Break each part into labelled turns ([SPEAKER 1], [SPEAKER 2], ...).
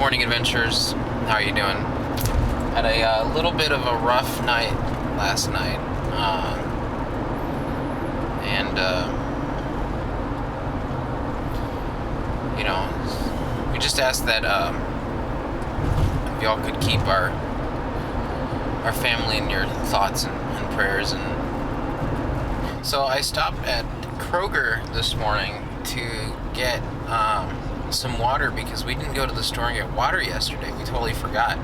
[SPEAKER 1] morning adventures. How are you doing? Had a little bit of a rough night last night, and you know, we just asked that if y'all could keep our family in your thoughts and prayers. And so I stopped at Kroger this morning to get some water because we didn't go to the store and get water yesterday. We totally forgot.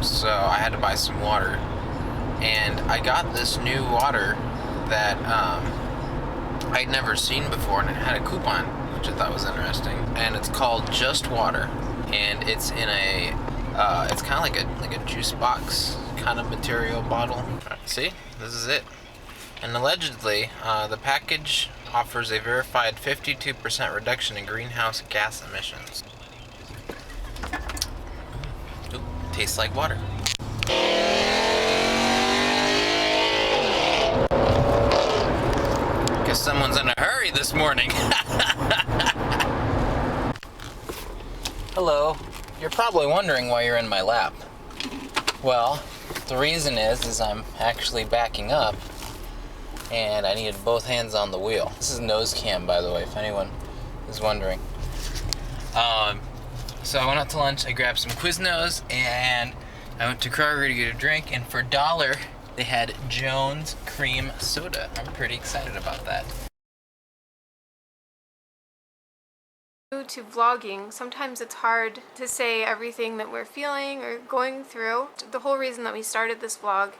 [SPEAKER 1] So I had to buy some water, and I got this new water that I'd never seen before, and it had a coupon, which I thought was interesting. And it's called Just Water, and it's in a it's kind of like a juice box kind of material bottle. See, this is it. And allegedly, the package offers a verified 52% reduction in greenhouse gas emissions. Ooh, tastes like water. Guess someone's in a hurry this morning. Hello. You're probably wondering why you're in my lap. Well, the reason is I'm actually backing up, and I needed both hands on the wheel. This is nose cam, by the way, if anyone is wondering. So I went out to lunch, I grabbed some Quiznos, and I went to Kroger to get a drink, and for $1, they had Jones Cream Soda. I'm pretty excited about that.
[SPEAKER 2] To vlogging, sometimes it's hard to say everything that we're feeling or going through. The whole reason that we started this vlog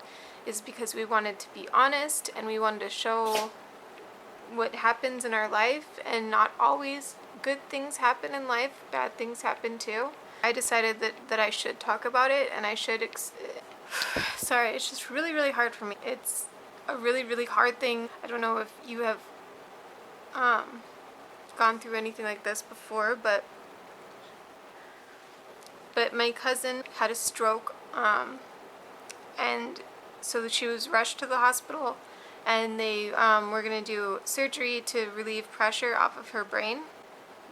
[SPEAKER 2] is because we wanted to be honest and we wanted to show what happens in our life, and not always good things happen in life, bad things happen too. I decided that I should talk about it, and I should sorry, it's just really hard for me. It's a really hard thing. I don't know if you have gone through anything like this before, but my cousin had a stroke, and so she was rushed to the hospital, and they were going to do surgery to relieve pressure off of her brain.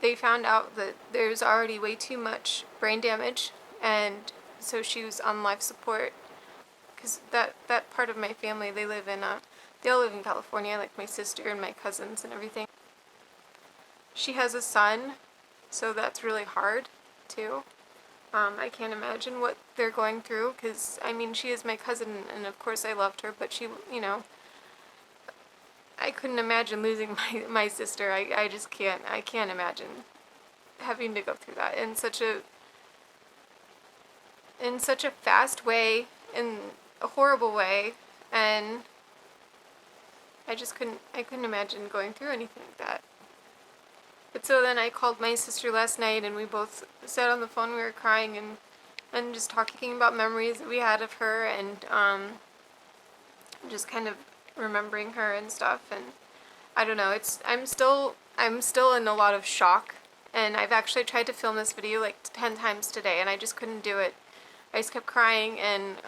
[SPEAKER 2] They found out that there's already way too much brain damage, and so she was on life support. Because that part of my family, they all live in California, like my sister and my cousins and everything. She has a son, so that's really hard too. I can't imagine what they're going through, because I mean, she is my cousin, and of course I loved her, but she, you know, I couldn't imagine losing my sister. I just can't. I can't imagine having to go through that in such a fast way, in a horrible way, and I couldn't imagine going through anything like that. But so then I called my sister last night, and we both sat on the phone. We were crying and just talking about memories that we had of her, and just kind of remembering her and stuff. And I don't know, I'm still in a lot of shock, and I've actually tried to film this video like 10 times today, and I just couldn't do it. I just kept crying, and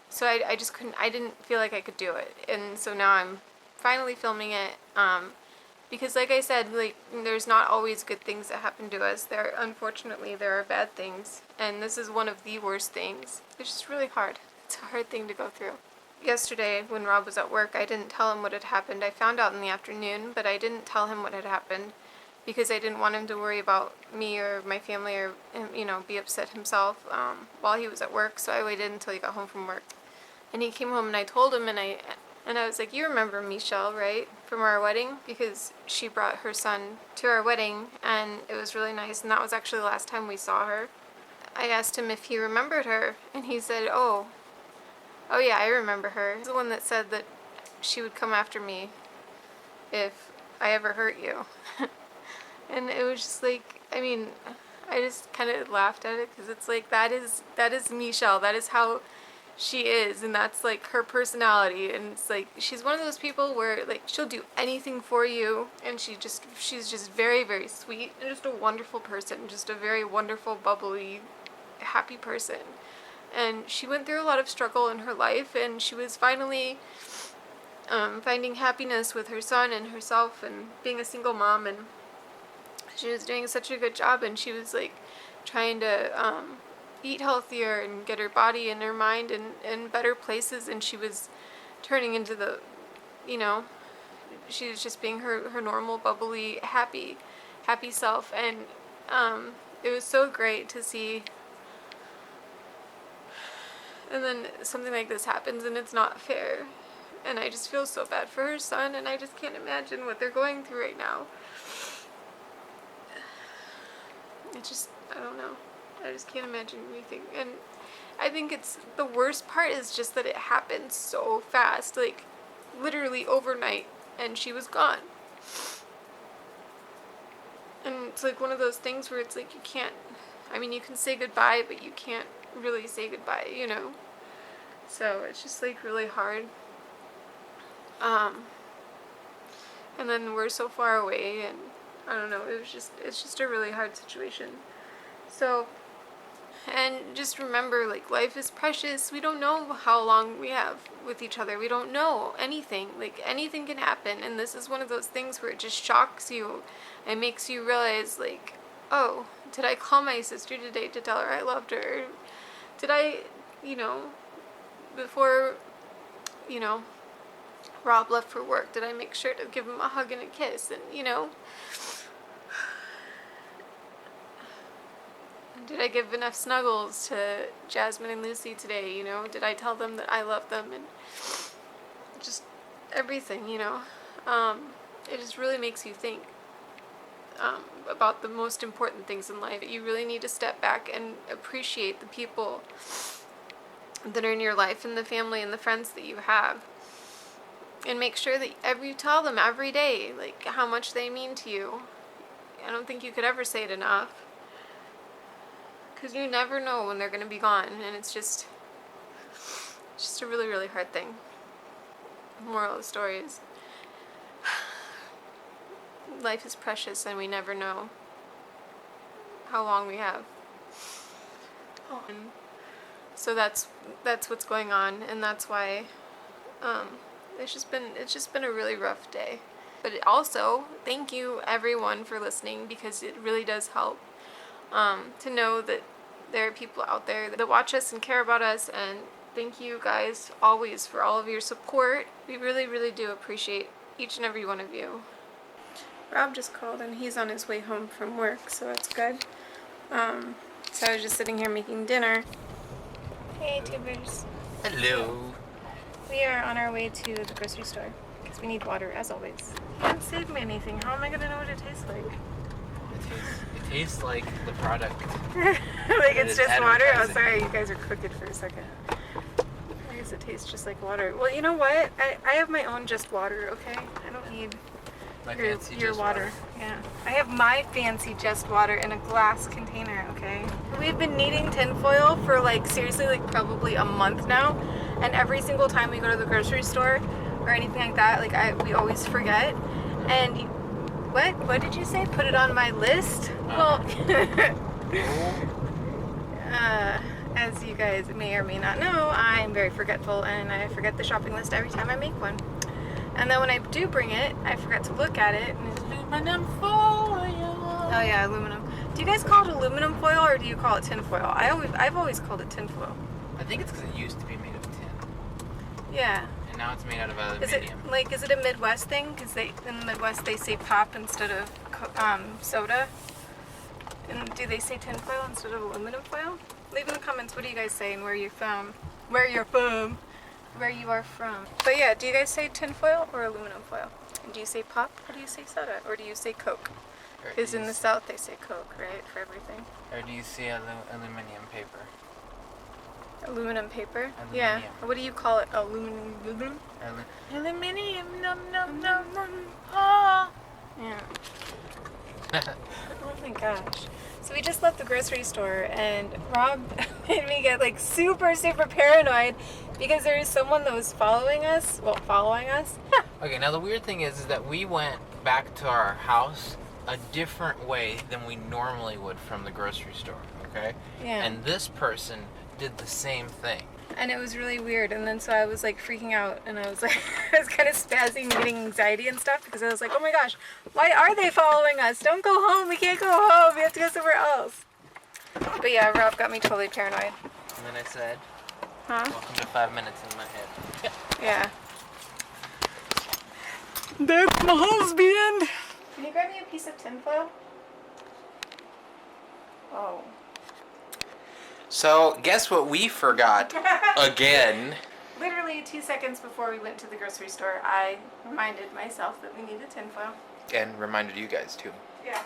[SPEAKER 2] so I just couldn't. I didn't feel like I could do it, and so now I'm finally filming it. Because like I said, like, there's not always good things that happen to us. Unfortunately, there are bad things, and this is one of the worst things. It's just really hard. It's a hard thing to go through. Yesterday, when Rob was at work, I didn't tell him what had happened. I found out in the afternoon, but I didn't tell him what had happened because I didn't want him to worry about me or my family, or, you know, be upset himself while he was at work. So I waited until he got home from work, and he came home, and I told him, and I was like, you remember Michelle, right, from our wedding? Because she brought her son to our wedding, and it was really nice, and that was actually the last time we saw her. I asked him if he remembered her, and he said, oh yeah, I remember her. He's the one that said that she would come after me if I ever hurt you. And it was just like, I mean, I just kind of laughed at it, because it's like, that is Michelle. That is how she is, and that's like her personality. And it's like, she's one of those people where, like, she'll do anything for you, and she's just very sweet, and just a wonderful person, just a very wonderful, bubbly, happy person. And she went through a lot of struggle in her life, and she was finally finding happiness with her son and herself, and being a single mom, and She was doing such a good job, and she was like trying to eat healthier and get her body and her mind in better places, and she was turning into the, you know, she was just being her normal, bubbly, happy self, and it was so great to see. And then something like this happens, and it's not fair, and I just feel so bad for her son, and I just can't imagine what they're going through right now. I don't know. I just can't imagine anything. And I think it's, the worst part is just that it happened so fast, like literally overnight, and she was gone. And it's like one of those things where it's like you can't, I mean, you can say goodbye, but you can't really say goodbye, you know? So it's just like really hard. And then we're so far away, and I don't know, it's just a really hard situation. So, and just remember, like, life is precious. We don't know how long we have with each other. We don't know anything. Like, anything can happen, and this is one of those things where it just shocks you and makes you realize, like, oh, did I call my sister today to tell her I loved her? Did I, you know, before, you know, Rob left for work, did I make sure to give him a hug and a kiss? And, you know, did I give enough snuggles to Jasmine and Lucy today, you know? Did I tell them that I love them? And just everything, you know? It just really makes you think about the most important things in life. You really need to step back and appreciate the people that are in your life, and the family and the friends that you have. And make sure that you tell them every day, like, how much they mean to you. I don't think you could ever say it enough. Because you never know when they're going to be gone, and it's just a really, really hard thing. Moral of the story is, life is precious, and we never know how long we have. And so that's what's going on, and that's why it's just been a really rough day. But also, thank you everyone for listening, because it really does help. To know that there are people out there that watch us and care about us, and thank you guys always for all of your support. We really, really do appreciate each and every one of you. Rob just called, and he's on his way home from work, so that's good. So I was just sitting here making dinner. Hey, tubers.
[SPEAKER 1] Hello.
[SPEAKER 2] We are on our way to the grocery store because we need water, as always. You didn't save me anything. How am I going to know what it tastes like?
[SPEAKER 1] It tastes like the product.
[SPEAKER 2] Like it's just water? Oh, sorry, you guys are crooked for a second. I guess it tastes just like water. Well, you know what? I have my own just water, okay? I don't need your water. Yeah. I have my fancy just water in a glass container, okay? We've been needing tinfoil for, like, seriously, like, probably a month now. And every single time we go to the grocery store or anything like that, like, we always forget. And what did you say? Put it on my list? Well, as you guys may or may not know, I'm very forgetful, and I forget the shopping list every time I make one. And then when I do bring it, I forget to look at it, and it's aluminum foil. Oh yeah, aluminum. Do you guys call it aluminum foil, or do you call it tin foil? I've always called it tin foil.
[SPEAKER 1] I think it's because it used to be made of tin.
[SPEAKER 2] Yeah.
[SPEAKER 1] And now it's made out of aluminium.
[SPEAKER 2] Is it a Midwest thing? Because in the Midwest they say pop instead of soda. And do they say tin foil instead of aluminum foil? Leave in the comments what do you guys say and where you're from. Where you are from. But yeah, do you guys say tin foil or aluminum foil? And do you say pop or do you say soda? Or do you say Coke? Because in the South they say Coke, right? For everything.
[SPEAKER 1] Or do you say aluminum paper?
[SPEAKER 2] Aluminum paper?
[SPEAKER 1] Aluminium.
[SPEAKER 2] Yeah. What do you call it? Aluminum?
[SPEAKER 1] Aluminium, num num num num. Ah.
[SPEAKER 2] Yeah. Oh my gosh. So we just left the grocery store, and Rob made me get, like, super, super paranoid because there is someone that was following us.
[SPEAKER 1] Okay, now the weird thing is that we went back to our house a different way than we normally would from the grocery store, okay?
[SPEAKER 2] Yeah.
[SPEAKER 1] And this person did the same thing.
[SPEAKER 2] And it was really weird. And then so I was like freaking out, and I was like, I was kind of spazzing and getting anxiety and stuff because I was like, oh my gosh, why are they following us? Don't go home. We can't go home. We have to go somewhere else. But yeah, Rob got me totally paranoid.
[SPEAKER 1] And then I said,
[SPEAKER 2] Huh?
[SPEAKER 1] welcome to 5 minutes in my head.
[SPEAKER 2] Yeah.
[SPEAKER 3] That's my husband.
[SPEAKER 2] Can you grab me a piece of tinfoil? Oh.
[SPEAKER 1] So, guess what we forgot again?
[SPEAKER 2] Literally 2 seconds before we went to the grocery store, I reminded myself that we needed tinfoil.
[SPEAKER 1] And reminded you guys too.
[SPEAKER 2] Yeah.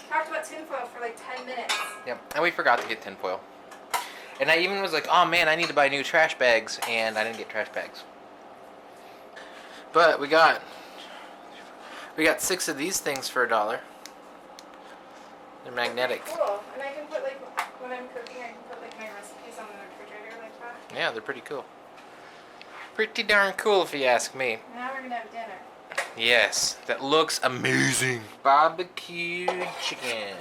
[SPEAKER 2] Talked about tinfoil for like 10 minutes.
[SPEAKER 1] Yep, and we forgot to get tinfoil. And I even was like, oh man, I need to buy new trash bags, and I didn't get trash bags. But we got 6 of these things for $1. They're magnetic.
[SPEAKER 2] Cool. And I can put like, when I'm cooking, I can put like my recipes on the refrigerator like that.
[SPEAKER 1] Yeah, they're pretty cool. Pretty darn cool if you ask me.
[SPEAKER 2] Now we're gonna have dinner.
[SPEAKER 1] Yes, that looks amazing. Barbecue chicken.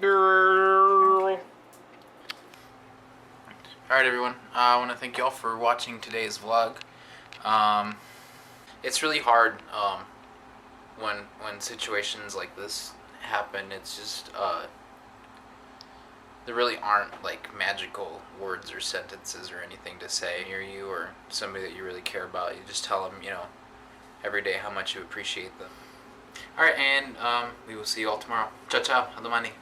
[SPEAKER 1] Girl. Alright everyone, I want to thank y'all for watching today's vlog. It's really hard when situations like this happen. It's just there really aren't like magical words or sentences or anything to say near you or somebody that you really care about. You just tell them, you know, every day how much you appreciate them. Alright, and we will see you all tomorrow. Ciao ciao, domani.